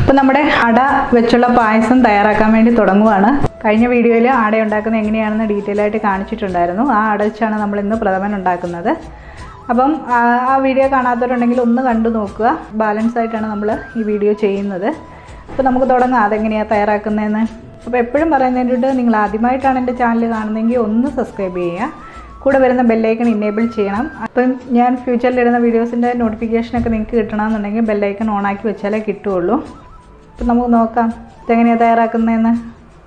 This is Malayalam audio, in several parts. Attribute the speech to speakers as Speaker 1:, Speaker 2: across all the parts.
Speaker 1: അപ്പോൾ നമ്മുടെ അട വെച്ചുള്ള പായസം തയ്യാറാക്കാൻ വേണ്ടി തുടങ്ങുവാണ്. കഴിഞ്ഞ വീഡിയോയിൽ അട ഉണ്ടാക്കുന്നത് എങ്ങനെയാണെന്ന് ഡീറ്റെയിൽ ആയിട്ട് കാണിച്ചിട്ടുണ്ടായിരുന്നു. ആ അട വെച്ചാണ് നമ്മൾ ഇന്ന് പ്രഥമൻ ഉണ്ടാക്കുന്നത്. അപ്പം ആ വീഡിയോ കാണാത്തവരുണ്ടെങ്കിൽ ഒന്ന് കണ്ടു നോക്കുക. ബാലൻസ് ആയിട്ടാണ് നമ്മൾ ഈ വീഡിയോ ചെയ്യുന്നത്. അപ്പോൾ നമുക്ക് തുടങ്ങാം അതെങ്ങനെയാണ് തയ്യാറാക്കുന്നതെന്ന്. അപ്പോൾ എപ്പോഴും പറയുന്നതിൻ്റെ നിങ്ങൾ ആദ്യമായിട്ടാണ് എൻ്റെ ചാനൽ കാണുന്നതെങ്കിൽ ഒന്ന് സബ്സ്ക്രൈബ് ചെയ്യുക. കൂടെ വരുന്ന ബെല്ലൈക്കൺ ഇനേബിൾ ചെയ്യണം. അപ്പം ഞാൻ ഫ്യൂച്ചറിൽ ഇടുന്ന വീഡിയോസിൻ്റെ നോട്ടിഫിക്കേഷനൊക്കെ നിങ്ങൾക്ക് കിട്ടണമെന്നുണ്ടെങ്കിൽ ബെല്ലൈക്കൺ ഓണാക്കി വെച്ചാലേ കിട്ടുകയുള്ളൂ. അപ്പം നമുക്ക് നോക്കാം ഇതെങ്ങനെയാണ് തയ്യാറാക്കുന്നതെന്ന്.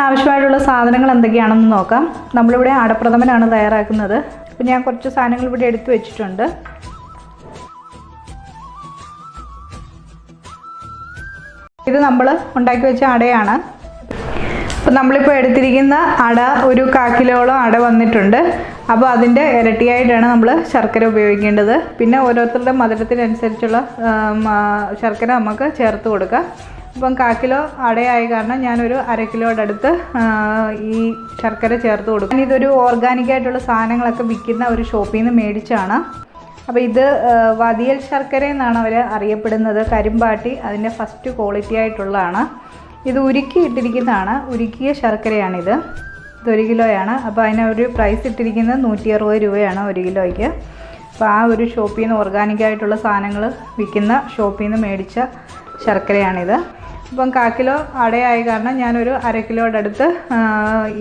Speaker 1: ആവശ്യമായിട്ടുള്ള സാധനങ്ങൾ എന്തൊക്കെയാണെന്ന് നോക്കാം. നമ്മളിവിടെ അടപ്രഥമനാണ് തയ്യാറാക്കുന്നത്. അപ്പോൾ ഞാൻ കുറച്ച് സാധനങ്ങൾ ഇവിടെ എടുത്തു വെച്ചിട്ടുണ്ട്. ഇത് നമ്മൾ ഉണ്ടാക്കി വെച്ച അടയാണ്. അപ്പോൾ നമ്മളിപ്പോൾ എടുത്തിരിക്കുന്ന അട ഒരു 1/4 കിലോളം അട വന്നിട്ടുണ്ട്. അപ്പോൾ അതിൻ്റെ ഇരട്ടിയായിട്ടാണ് നമ്മൾ ശർക്കര ഉപയോഗിക്കേണ്ടത്. പിന്നെ ഓരോരുത്തരുടെ മധുരത്തിനനുസരിച്ചുള്ള ശർക്കര നമുക്ക് ചേർത്ത് കൊടുക്കാം. അപ്പം 1/4 കിലോ അടയായ കാരണം ഞാനൊരു 1/2 കിലോയുടെ അടുത്ത് ഈ ശർക്കര ചേർത്ത് കൊടുക്കും. ഇതൊരു ഓർഗാനിക്കായിട്ടുള്ള സാധനങ്ങളൊക്കെ വിൽക്കുന്ന ഒരു ഷോപ്പിൽ നിന്ന് മേടിച്ചാണ്. അപ്പോൾ ഇത് വതിയൽ ശർക്കര എന്നാണ് അവർ അറിയപ്പെടുന്നത്. കരിമ്പാട്ടി അതിൻ്റെ ഫസ്റ്റ് ക്വാളിറ്റി ആയിട്ടുള്ളതാണ്. ഇത് ഉരുക്കി ഇട്ടിരിക്കുന്നതാണ്. ഉരുക്കിയ ശർക്കരയാണിത്. ഇത് 1 കിലോയാണ്. അപ്പോൾ അതിനൊരു പ്രൈസ് ഇട്ടിരിക്കുന്നത് 160 രൂപയാണ് 1 കിലോയ്ക്ക്. അപ്പോൾ ആ ഒരു ഷോപ്പിൽ നിന്ന് ഓർഗാനിക്കായിട്ടുള്ള സാധനങ്ങൾ വിൽക്കുന്ന ഷോപ്പിൽ നിന്ന് മേടിച്ച ശർക്കരയാണിത്. അപ്പം 1/4 കിലോ അടയായ കാരണം ഞാനൊരു 1/2 കിലോയുടെ അടുത്ത്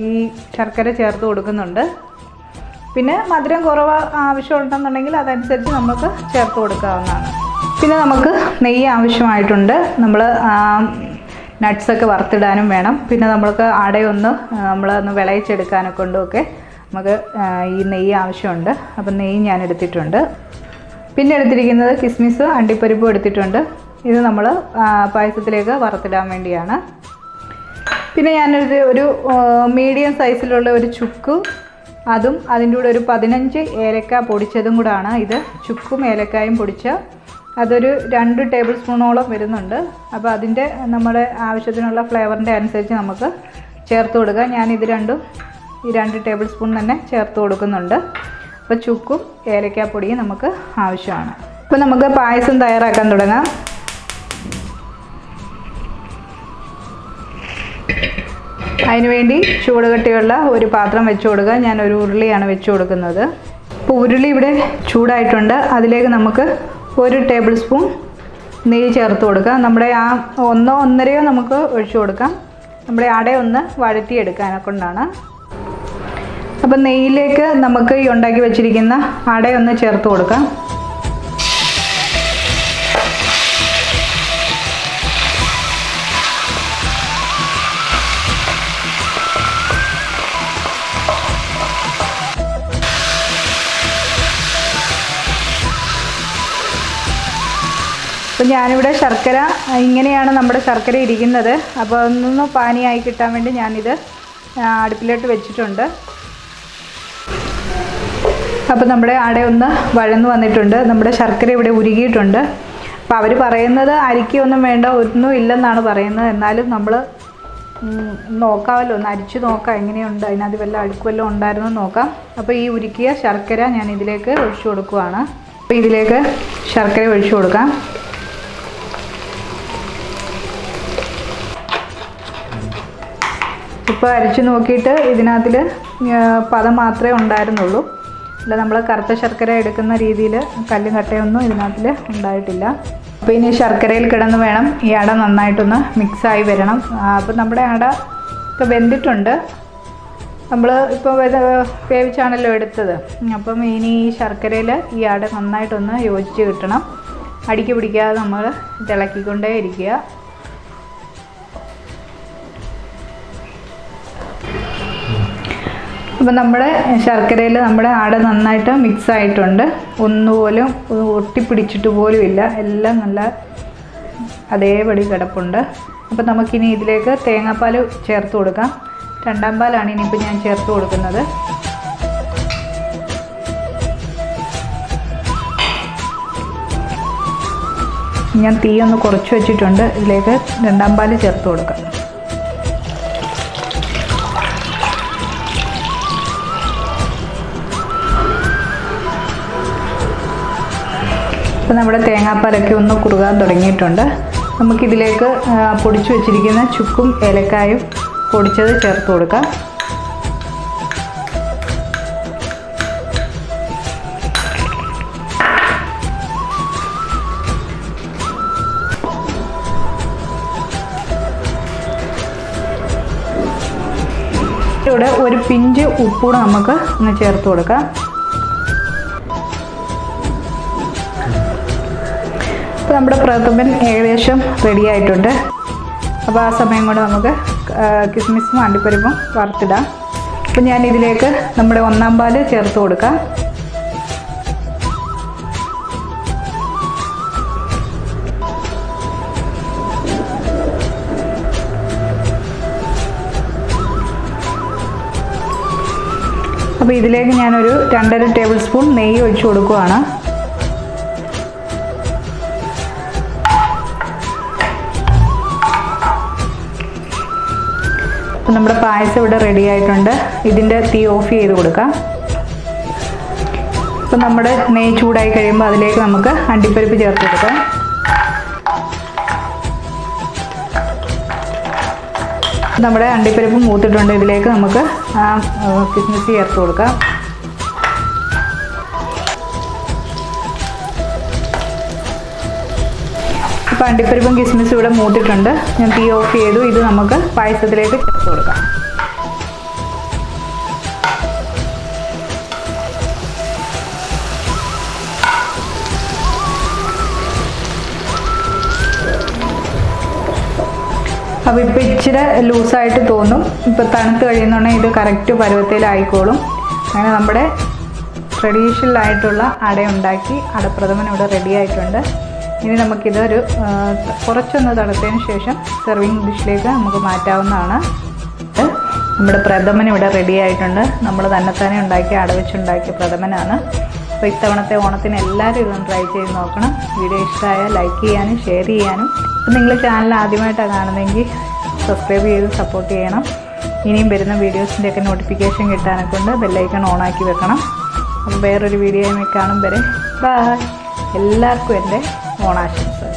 Speaker 1: ഈ ശർക്കര ചേർത്ത് കൊടുക്കുന്നുണ്ട്. പിന്നെ മധുരം കുറവ് ആവശ്യമുണ്ടെന്നുണ്ടെങ്കിൽ അതനുസരിച്ച് നമുക്ക് ചേർത്ത് കൊടുക്കാവുന്നതാണ്. പിന്നെ നമുക്ക് നെയ്യ് ആവശ്യമായിട്ടുണ്ട്. നമ്മൾ നട്ട്സൊക്കെ വറുത്തിടാനും വേണം. പിന്നെ നമ്മൾക്ക് അടയൊന്ന് നമ്മളൊന്ന് വിളയിച്ചെടുക്കാനൊക്കെ കൊണ്ടുമൊക്കെ നമുക്ക് ഈ നെയ്യ് ആവശ്യമുണ്ട്. അപ്പം നെയ്യ് ഞാൻ എടുത്തിട്ടുണ്ട്. പിന്നെ എടുത്തിരിക്കുന്നത് കിസ്മിസ് അണ്ടിപ്പരിപ്പും എടുത്തിട്ടുണ്ട്. ഇത് നമ്മൾ പായസത്തിലേക്ക് വറുത്തിടാൻ വേണ്ടിയാണ്. പിന്നെ ഞാനൊരു മീഡിയം സൈസിലുള്ള ഒരു ചുക്ക്, അതും അതിൻ്റെ കൂടെ ഒരു 15 ഏലക്ക പൊടിച്ചതും കൂടാണ് ഇത്. ചുക്കും ഏലക്കായും പൊടിച്ച അതൊരു 2 ടേബിൾ സ്പൂണോളം വരുന്നുണ്ട്. അപ്പോൾ അതിൻ്റെ നമ്മുടെ ആവശ്യത്തിനുള്ള ഫ്ലേവറിൻ്റെ അനുസരിച്ച് നമുക്ക് ചേർത്ത് കൊടുക്കുക. ഞാനിത് ഈ 2 ടേബിൾ സ്പൂൺ തന്നെ ചേർത്ത് കൊടുക്കുന്നുണ്ട്. അപ്പോൾ ചുക്കും ഏലക്കാപ്പൊടിയും നമുക്ക് ആവശ്യമാണ്. അപ്പോൾ നമുക്ക് പായസം തയ്യാറാക്കാൻ തുടങ്ങാം. അതിനുവേണ്ടി ചൂടുകട്ടിയുള്ള ഒരു പാത്രം വെച്ച് കൊടുക്കുക. ഞാനൊരു ഉരുളിയാണ് വെച്ച് കൊടുക്കുന്നത്. അപ്പോൾ ഉരുളി ഇവിടെ ചൂടായിട്ടുണ്ട്. അതിലേക്ക് നമുക്ക് 1 ടേബിൾ സ്പൂൺ നെയ്യ് ചേർത്ത് കൊടുക്കാം. നമ്മുടെ ആ 1 1.5 നമുക്ക് ഒഴിച്ചു കൊടുക്കാം. നമ്മുടെ അടയൊന്ന് വഴറ്റിയെടുക്കാനെ കൊണ്ടാണ്. അപ്പം നെയ്യിലേക്ക് നമുക്ക് ഈ ഉണ്ടാക്കി വെച്ചിരിക്കുന്ന അടയൊന്ന് ചേർത്ത് കൊടുക്കാം. അപ്പോൾ ഞാനിവിടെ ശർക്കര ഇങ്ങനെയാണ് നമ്മുടെ ശർക്കര ഇരിക്കുന്നത്. അപ്പോൾ ഒന്നൊന്ന് പാനിയായി കിട്ടാൻ വേണ്ടി ഞാനിത് അടുപ്പിലോട്ട് വെച്ചിട്ടുണ്ട്. അപ്പോൾ നമ്മുടെ അടയൊന്ന് വഴന്ന് വന്നിട്ടുണ്ട്. നമ്മുടെ ശർക്കര ഇവിടെ ഉരുകിയിട്ടുണ്ട്. അപ്പോൾ അവർ പറയുന്നത് അരിക്കൊന്നും വേണ്ട, ഒന്നും ഇല്ലെന്നാണ് പറയുന്നത്. എന്നാലും നമ്മൾ നോക്കാമല്ലോ, ഒന്ന് അരിച്ച് നോക്കാം എങ്ങനെയുണ്ട്, അതിനകത്ത് വല്ല അഴുക്ക് വല്ലതും ഉണ്ടായിരുന്നോ നോക്കാം. അപ്പോൾ ഈ ഉരുക്കിയ ശർക്കര ഞാൻ ഇതിലേക്ക് ഒഴിച്ചു കൊടുക്കുവാണ്. അപ്പോൾ ഇതിലേക്ക് ശർക്കര ഒഴിച്ചു കൊടുക്കാം. ഇപ്പോൾ അരിച്ച് നോക്കിയിട്ട് ഇതിനകത്തിൽ പദം മാത്രമേ ഉണ്ടായിരുന്നുള്ളൂ. അല്ല നമ്മൾ കറുത്ത ശർക്കര എടുക്കുന്ന രീതിയിൽ കല്ലും കട്ടയൊന്നും ഇതിനകത്തിൽ ഉണ്ടായിട്ടില്ല. അപ്പോൾ ഇനി ശർക്കരയിൽ കിടന്ന് വേണം ഈ അട നന്നായിട്ടൊന്ന് മിക്സായി വരണം. അപ്പോൾ നമ്മുടെ അട ഇപ്പോൾ വെന്തിട്ടുണ്ട്. നമ്മൾ ഇപ്പോൾ വേവിച്ചാണല്ലോ എടുത്തത്. അപ്പം ഇനി ഈ ശർക്കരയിൽ ഈ അട നന്നായിട്ടൊന്ന് യോജിച്ച് കിട്ടണം. അടിക്ക് പിടിക്കാതെ നമ്മൾ തിളക്കിക്കൊണ്ടേ ഇരിക്കുക. അപ്പോൾ നമ്മുടെ ശർക്കരയിൽ നമ്മുടെ അട നന്നായിട്ട് മിക്സ് ആയിട്ടുണ്ട്. ഒന്നുപോലും ഒട്ടിപ്പിടിച്ചിട്ട് പോലും ഇല്ല. എല്ലാം നല്ല അതേപടി കിടപ്പുണ്ട്. അപ്പോൾ നമുക്കിനി ഇതിലേക്ക് തേങ്ങാപ്പാൽ ചേർത്ത് കൊടുക്കാം. 2ാം പാലാണ് ഇനിയിപ്പോൾ ഞാൻ ചേർത്ത് കൊടുക്കുന്നത്. ഞാൻ തീ ഒന്ന് കുറച്ച് വെച്ചിട്ടുണ്ട്. ഇതിലേക്ക് 2ാം പാൽ ചേർത്ത് കൊടുക്കാം. അപ്പോൾ നമ്മുടെ തേങ്ങാപ്പാലൊക്കെ ഒന്ന് കുറുകാൻ തുടങ്ങിയിട്ടുണ്ട്. നമുക്കിതിലേക്ക് പൊടിച്ചു വച്ചിരിക്കുന്ന ചുക്കും ഏലക്കായും പൊടിച്ചത് ചേർത്ത് കൊടുക്കാം. ഇവിടെ ഒരു പിഞ്ച് ഉപ്പൂടെ നമുക്ക് ഒന്ന് ചേർത്ത് കൊടുക്കാം. അപ്പോൾ നമ്മുടെ പ്രഥമൻ ഏകദേശം റെഡി ആയിട്ടുണ്ട്. അപ്പോൾ ആ സമയം കൊണ്ട് നമുക്ക് കിസ്മിസും അണ്ടിപ്പരിപ്പും വറുത്തിടാം. അപ്പോൾ ഞാൻ ഇതിലേക്ക് നമ്മുടെ 1-ാം പാല് ചേർത്ത് കൊടുക്കാം. അപ്പോൾ ഇതിലേക്ക് ഞാനൊരു 2.5 ടേബിൾ സ്പൂൺ നെയ്യ് ഒഴിച്ചു കൊടുക്കുകയാണ്. അപ്പോൾ നമ്മുടെ പായസം ഇവിടെ റെഡി ആയിട്ടുണ്ട്. ഇതിൻ്റെ തീ ഓഫ് ചെയ്ത് കൊടുക്കാം. അപ്പോൾ നമ്മുടെ നെയ്യ് ചൂടായി കഴിയുമ്പോൾ അതിലേക്ക് നമുക്ക് അണ്ടിപ്പരിപ്പ് ചേർത്ത് കൊടുക്കാം. നമ്മുടെ അണ്ടിപ്പരിപ്പ് മൂത്തിട്ടുണ്ട്. ഇതിലേക്ക് നമുക്ക് കിസ്മിസ് ചേർത്ത് കൊടുക്കാം. ഇപ്പോൾ അണ്ടിപ്പരിപ്പും കിസ്മിസും ഇവിടെ മൂത്തിട്ടുണ്ട്. ഞാൻ തീ ഓഫ് ചെയ്തു. ഇത് നമുക്ക് പായസത്തിലേക്ക് ചേർത്ത് കൊടുക്കാം. അപ്പോൾ ഇപ്പോൾ ഇച്ചിരി ലൂസായിട്ട് തോന്നും. ഇപ്പോൾ തണുത്ത് കഴിയുന്നുണ്ടെങ്കിൽ ഇത് കറക്റ്റ് പരുവത്തിലായിക്കോളും. അങ്ങനെ നമ്മുടെ ട്രഡീഷണൽ ആയിട്ടുള്ള അട ഉണ്ടാക്കി അടപ്രഥമൻ ഇവിടെ റെഡി ആയിട്ടുണ്ട്. ഇനി നമുക്കിതൊരു കുറച്ചൊന്ന് തണുത്തതിന് ശേഷം സെർവിങ് ഡിഷിലേക്ക് നമുക്ക് മാറ്റാവുന്നതാണ്. നമ്മുടെ പ്രഥമൻ ഇവിടെ റെഡി ആയിട്ടുണ്ട്. നമ്മൾ തന്നെ ഉണ്ടാക്കിയ അട വെച്ചുണ്ടാക്കിയ പ്രഥമനാണ്. അപ്പോൾ ഇത്തവണത്തെ ഓണത്തിന് എല്ലാവരും ഇതൊന്ന് ട്രൈ ചെയ്ത് നോക്കണം. വീഡിയോ ഇഷ്ടമായാൽ ലൈക്ക് ചെയ്യാനും ഷെയർ ചെയ്യാനും. അപ്പോൾ നിങ്ങൾ ചാനൽ ആദ്യമായിട്ടാണ് കാണുന്നതെങ്കിൽ സബ്സ്ക്രൈബ് ചെയ്ത് സപ്പോർട്ട് ചെയ്യണം. ഇനിയും വരുന്ന വീഡിയോസിൻ്റെയൊക്കെ നോട്ടിഫിക്കേഷൻ കിട്ടാനൊക്കെ കൊണ്ട് ബെല്ലൈക്കൺ ഓണാക്കി വെക്കണം. അപ്പോൾ വേറൊരു വീഡിയോയുമായി കാണും വരെ ബൈ. എല്ലാവർക്കും എൻ്റെ ഓണാശംസകൾ.